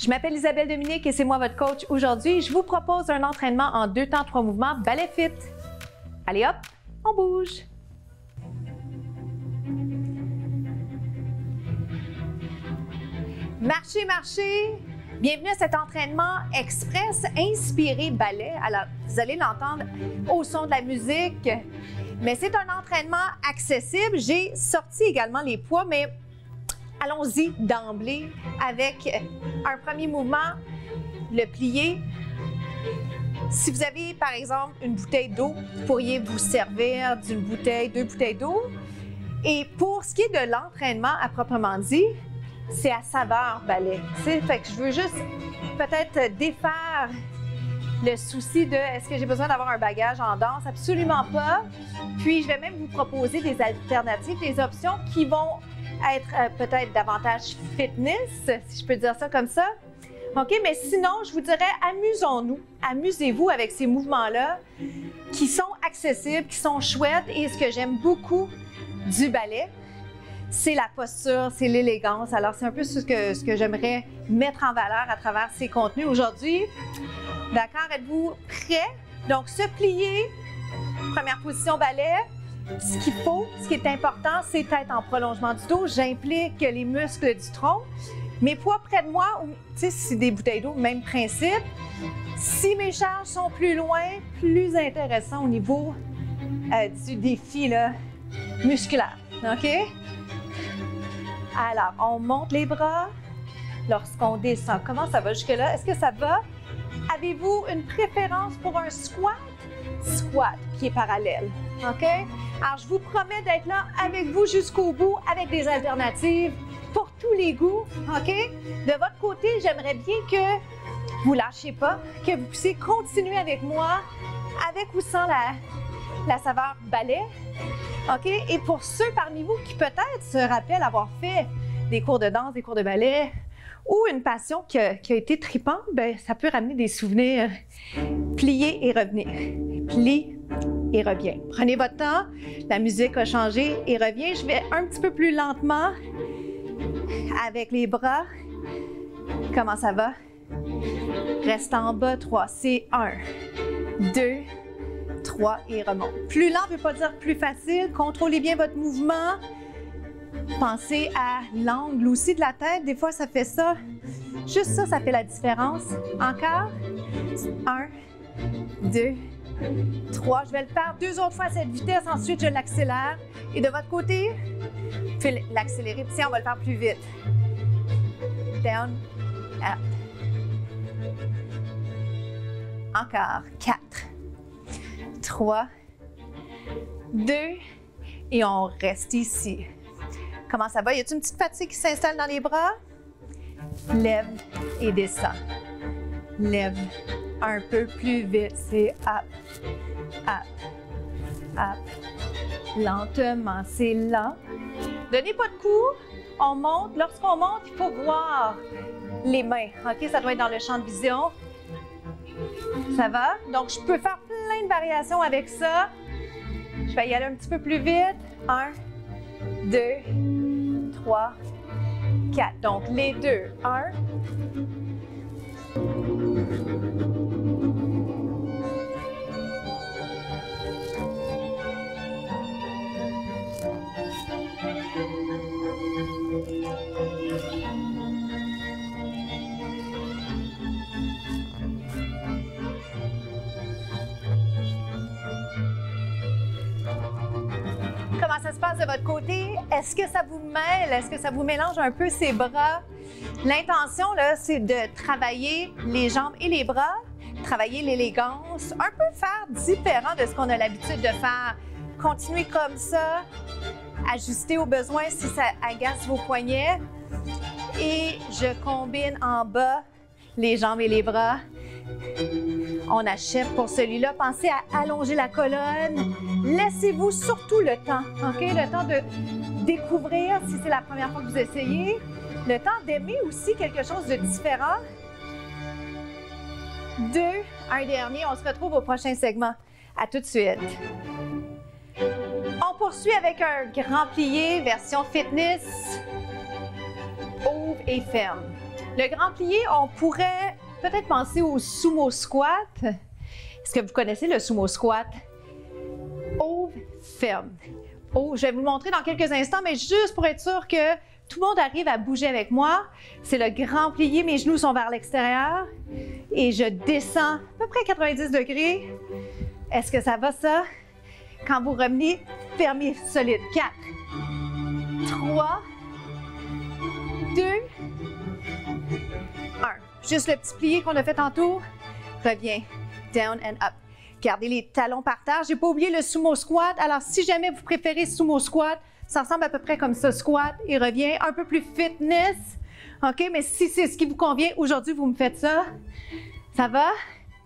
Je m'appelle Isabelle Dominique et c'est moi votre coach aujourd'hui. Je vous propose un entraînement en 2 temps 3 mouvements ballet fit. Allez hop, on bouge. Marchez, marchez. Bienvenue à cet entraînement express inspiré ballet. Alors, vous allez l'entendre au son de la musique, mais c'est un entraînement accessible. J'ai sorti également les poids, mais allons-y d'emblée avec un premier mouvement, le plié. Si vous avez, par exemple, une bouteille d'eau, vous pourriez vous servir d'une bouteille, 2 bouteilles d'eau. Et pour ce qui est de l'entraînement à proprement dit, c'est à saveur ballet. Fait que je veux juste peut-être défaire le souci de est-ce que j'ai besoin d'avoir un bagage en danse? Absolument pas. Puis je vais même vous proposer des alternatives, des options qui vont être peut-être davantage fitness, si je peux dire ça comme ça. OK, mais sinon, je vous dirais, amusons-nous, amusez-vous avec ces mouvements-là qui sont accessibles, qui sont chouettes. Et ce que j'aime beaucoup du ballet, c'est la posture, c'est l'élégance. Alors, c'est un peu ce que j'aimerais mettre en valeur à travers ces contenus aujourd'hui. D'accord, êtes-vous prêts? Donc, se plier, première position ballet. Ce qu'il faut, ce qui est important, c'est être en prolongement du dos. J'implique les muscles du tronc. Mes poids près de moi, tu sais, si c'est des bouteilles d'eau, même principe. Si mes charges sont plus loin, plus intéressant au niveau du défi là, musculaire. OK? Alors, on monte les bras lorsqu'on descend. Comment ça va jusque-là? Est-ce que ça va? Avez-vous une préférence pour un squat? Squat, pied parallèle. OK? Alors, je vous promets d'être là avec vous jusqu'au bout, avec des alternatives pour tous les goûts. OK? De votre côté, j'aimerais bien que vous ne lâchiez pas, que vous puissiez continuer avec moi, avec ou sans la saveur ballet. OK? Et pour ceux parmi vous qui peut-être se rappellent avoir fait des cours de danse, des cours de ballet ou une passion qui a été tripante, bien, ça peut ramener des souvenirs. Plier et revenir. Plie et reviens. Prenez votre temps. La musique a changé et revient. Je vais un petit peu plus lentement avec les bras. Comment ça va? Reste en bas. 3. C'est 1, 2, 3 et remonte. Plus lent ne veut pas dire plus facile. Contrôlez bien votre mouvement. Pensez à l'angle aussi de la tête. Des fois, ça fait ça. Juste ça, ça fait la différence. Encore. 1, 2, 3. Je vais le faire 2 autres fois à cette vitesse. Ensuite, je l'accélère. Et de votre côté, je vais l'accélérer. Tiens, on va le faire plus vite. Down, up. Encore. 4, 3, 2. Et on reste ici. Comment ça va? Y a-t-il une petite fatigue qui s'installe dans les bras? Lève et descends. Lève un peu plus vite. C'est up, up, up. Lentement, c'est lent. Donnez pas de coups. On monte. Lorsqu'on monte, il faut voir les mains. OK? Ça doit être dans le champ de vision. Ça va? Donc, je peux faire plein de variations avec ça. Je vais y aller un petit peu plus vite. 1, 2, 3, 4. Donc, les deux. 1. Comment ça se passe de votre côté? Est-ce que ça vous mêle? Est-ce que ça vous mélange un peu ces bras? L'intention, là, c'est de travailler les jambes et les bras, travailler l'élégance, un peu faire différent de ce qu'on a l'habitude de faire. Continuez comme ça, ajustez au besoin si ça agace vos poignets. Et je combine en bas les jambes et les bras. On achève pour celui-là. Pensez à allonger la colonne. Laissez-vous surtout le temps, OK? Le temps de découvrir si c'est la première fois que vous essayez. Le temps d'aimer aussi quelque chose de différent. 2, un dernier. On se retrouve au prochain segment. À tout de suite. On poursuit avec un grand plié, version fitness. Ouvre et ferme. Le grand plié, on pourrait peut-être penser au sumo squat. Est-ce que vous connaissez le sumo squat? Ouvre, ferme. Oh, je vais vous le montrer dans quelques instants, mais juste pour être sûr que tout le monde arrive à bouger avec moi. C'est le grand plié, mes genoux sont vers l'extérieur et je descends à peu près 90 degrés. Est-ce que ça va ça? Quand vous revenez, fermez solide. 4, 3, 2, 1. Juste le petit plié qu'on a fait tantôt. Reviens. Down and up. Gardez les talons par terre. Je n'ai pas oublié le sumo squat. Alors, si jamais vous préférez sumo squat, ça ressemble à peu près comme ça, squat et revient. Un peu plus fitness. OK? Mais si c'est ce qui vous convient, aujourd'hui, vous me faites ça. Ça va?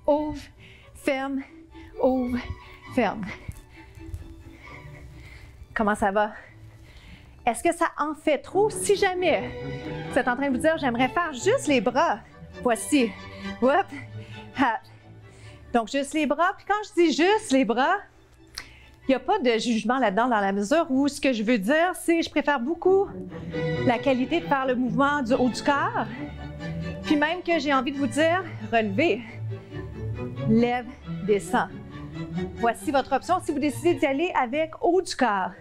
Ouvre, ferme, ouvre, ferme. Comment ça va? Est-ce que ça en fait trop? Si jamais vous êtes en train de vous dire, j'aimerais faire juste les bras. Voici. Whoop. Ha. Donc, juste les bras. Puis quand je dis juste les bras, il n'y a pas de jugement là-dedans dans la mesure où ce que je veux dire, c'est je préfère beaucoup la qualité de faire le mouvement du haut du corps. Puis même que j'ai envie de vous dire, relevez, lève, descend. Voici votre option si vous décidez d'y aller avec haut du corps.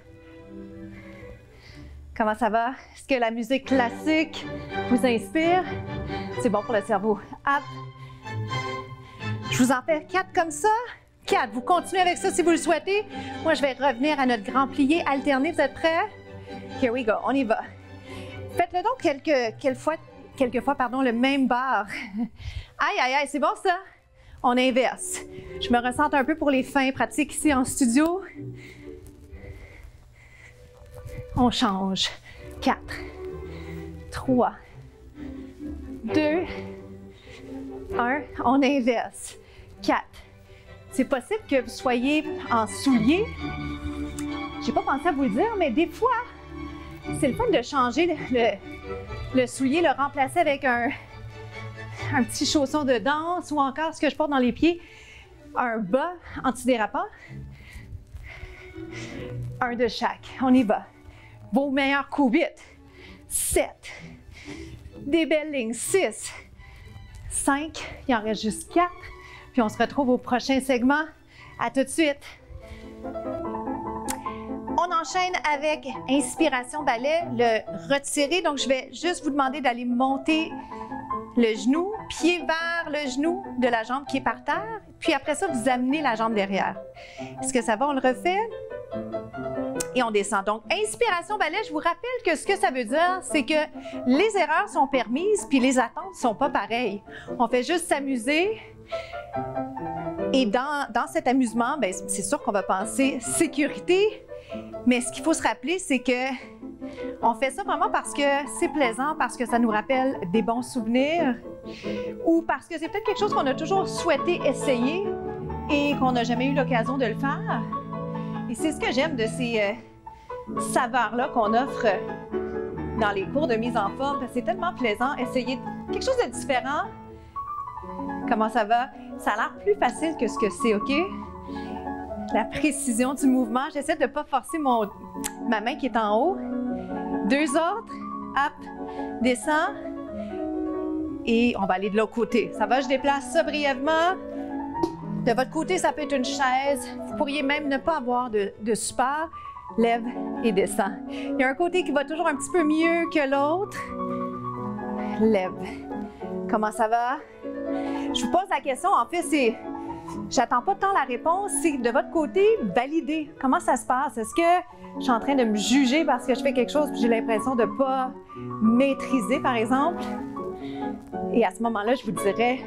Comment ça va? Est-ce que la musique classique vous inspire? C'est bon pour le cerveau. Hop. Je vous en fais 4 comme ça. 4. Vous continuez avec ça si vous le souhaitez. Moi, je vais revenir à notre grand plié alterné. Vous êtes prêts? Here we go. On y va. Faites-le donc quelques fois, le même bar. Aïe, aïe, aïe, c'est bon ça? On inverse. Je me ressente un peu pour les fins pratiques ici en studio. On change. 4, 3, 2, 1. On inverse. 4. C'est possible que vous soyez en souliers. J'ai pas pensé à vous le dire, mais des fois, c'est le fun de changer le soulier, le remplacer avec un petit chausson de danse ou encore ce que je porte dans les pieds, un bas antidérapant. Un de chaque. On y va. Vos meilleurs coups. 8, 7, des belles lignes. 6, 5, il en reste juste 4. Puis on se retrouve au prochain segment. À tout de suite. On enchaîne avec inspiration ballet, le retirer. Donc, je vais juste vous demander d'aller monter le genou, pied vers le genou de la jambe qui est par terre. Puis après ça, vous amenez la jambe derrière. Est-ce que ça va? On le refait? Et on descend. Donc, inspiration ballet, je vous rappelle que ce que ça veut dire, c'est que les erreurs sont permises puis les attentes ne sont pas pareilles. On fait juste s'amuser. Et dans cet amusement, bien, c'est sûr qu'on va penser sécurité, mais ce qu'il faut se rappeler, c'est que on fait ça vraiment parce que c'est plaisant, parce que ça nous rappelle des bons souvenirs ou parce que c'est peut-être quelque chose qu'on a toujours souhaité essayer et qu'on n'a jamais eu l'occasion de le faire. Et c'est ce que j'aime de ces saveurs-là qu'on offre dans les cours de mise en forme. C'est tellement plaisant, essayer quelque chose de différent. Comment ça va? Ça a l'air plus facile que ce que c'est, OK? La précision du mouvement. J'essaie de ne pas forcer ma main qui est en haut. 2 autres. Hop, descends. Et on va aller de l'autre côté. Ça va? Je déplace ça brièvement. De votre côté, ça peut être une chaise. Vous pourriez même ne pas avoir de support. Lève et descends. Il y a un côté qui va toujours un petit peu mieux que l'autre. Lève. Comment ça va? Je vous pose la question, en fait, c'est... J'attends pas tant la réponse, c'est de votre côté, valider. Comment ça se passe? Est-ce que je suis en train de me juger parce que je fais quelque chose et j'ai l'impression de ne pas maîtriser, par exemple? Et à ce moment-là, je vous dirais,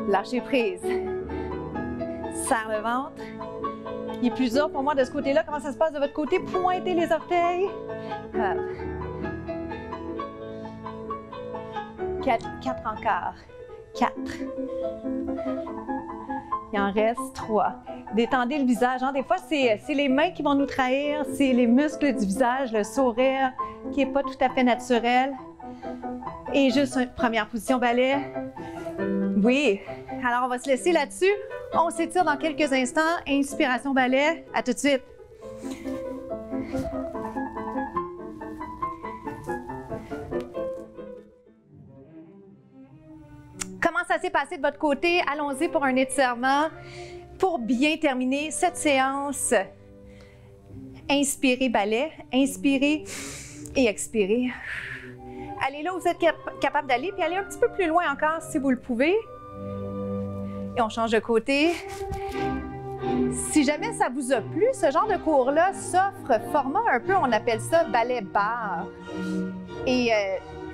lâchez prise. Serre le ventre. Il est plus dur pour moi de ce côté-là. Comment ça se passe de votre côté? Pointez les orteils. Hop. 4 encore. 4. Il en reste 3. Détendez le visage. Hein? Des fois, c'est les mains qui vont nous trahir, c'est les muscles du visage, le sourire qui n'est pas tout à fait naturel. Et juste une première position ballet. Oui. Alors, on va se laisser là-dessus. On s'étire dans quelques instants. Inspiration ballet. À tout de suite. ça s'est passé de votre côté, allons-y pour un étirement pour bien terminer cette séance. Inspirez, balai, inspirez et expirez. Allez là où vous êtes capable d'aller, puis allez un petit peu plus loin encore si vous le pouvez. Et on change de côté. Si jamais ça vous a plu, ce genre de cours-là s'offre format un peu, on appelle ça ballet barre. Et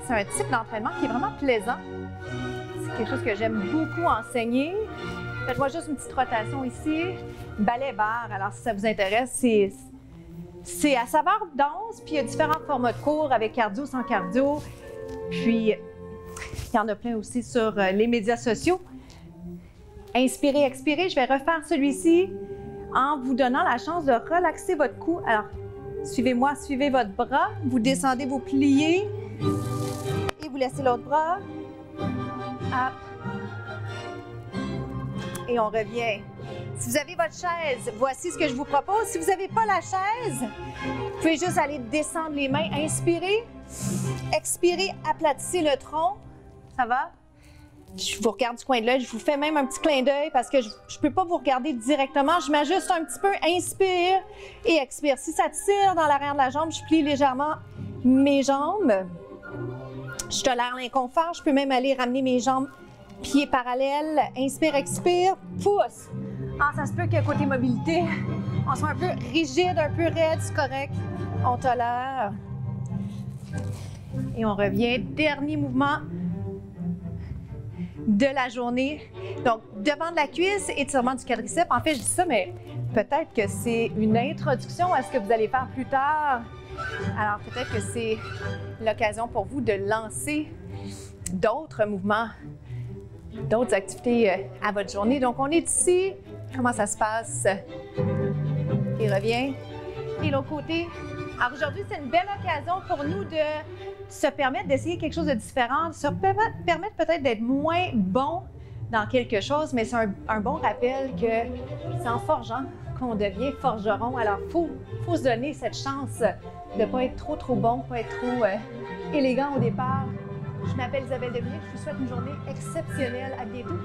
c'est un type d'entraînement qui est vraiment plaisant. C'est quelque chose que j'aime beaucoup enseigner. Faites-moi juste une petite rotation ici. Ballet barre, alors si ça vous intéresse, c'est à saveur dense, puis il y a différents formats de cours avec cardio, sans cardio. Puis il y en a plein aussi sur les médias sociaux. Inspirez, expirez. Je vais refaire celui-ci en vous donnant la chance de relaxer votre cou. Alors, suivez-moi, suivez votre bras. Vous descendez, vous pliez et vous laissez l'autre bras. Hop. Et on revient. Si vous avez votre chaise, voici ce que je vous propose. Si vous n'avez pas la chaise, vous pouvez juste aller descendre les mains. Inspirez, expirez, aplatissez le tronc. Ça va? Je vous regarde du coin de l'œil, je vous fais même un petit clin d'œil parce que je ne peux pas vous regarder directement. Je m'ajuste un petit peu, inspire et expire. Si ça tire dans l'arrière de la jambe, je plie légèrement mes jambes. Je tolère l'inconfort, je peux même aller ramener mes jambes pieds parallèles. Inspire, expire, pousse. Ah, ça se peut que côté mobilité, on soit un peu rigide, un peu raide, c'est correct. On tolère. Et on revient. Dernier mouvement de la journée. Donc, devant de la cuisse, étirement du quadriceps. En fait, je dis ça, mais peut-être que c'est une introduction à ce que vous allez faire plus tard. Alors, peut-être que c'est l'occasion pour vous de lancer d'autres mouvements, d'autres activités à votre journée. Donc, on est ici. Comment ça se passe? Il revient. Et l'autre côté. Alors, aujourd'hui, c'est une belle occasion pour nous de se permettre d'essayer quelque chose de différent, de se permettre peut-être d'être moins bon dans quelque chose, mais c'est un bon rappel que c'est en forgeant qu'on devient forgeron. Alors, il faut se donner cette chance de ne pas être trop bon, pas être trop élégant au départ. Je m'appelle Isabelle Debré, je vous souhaite une journée exceptionnelle. À bientôt.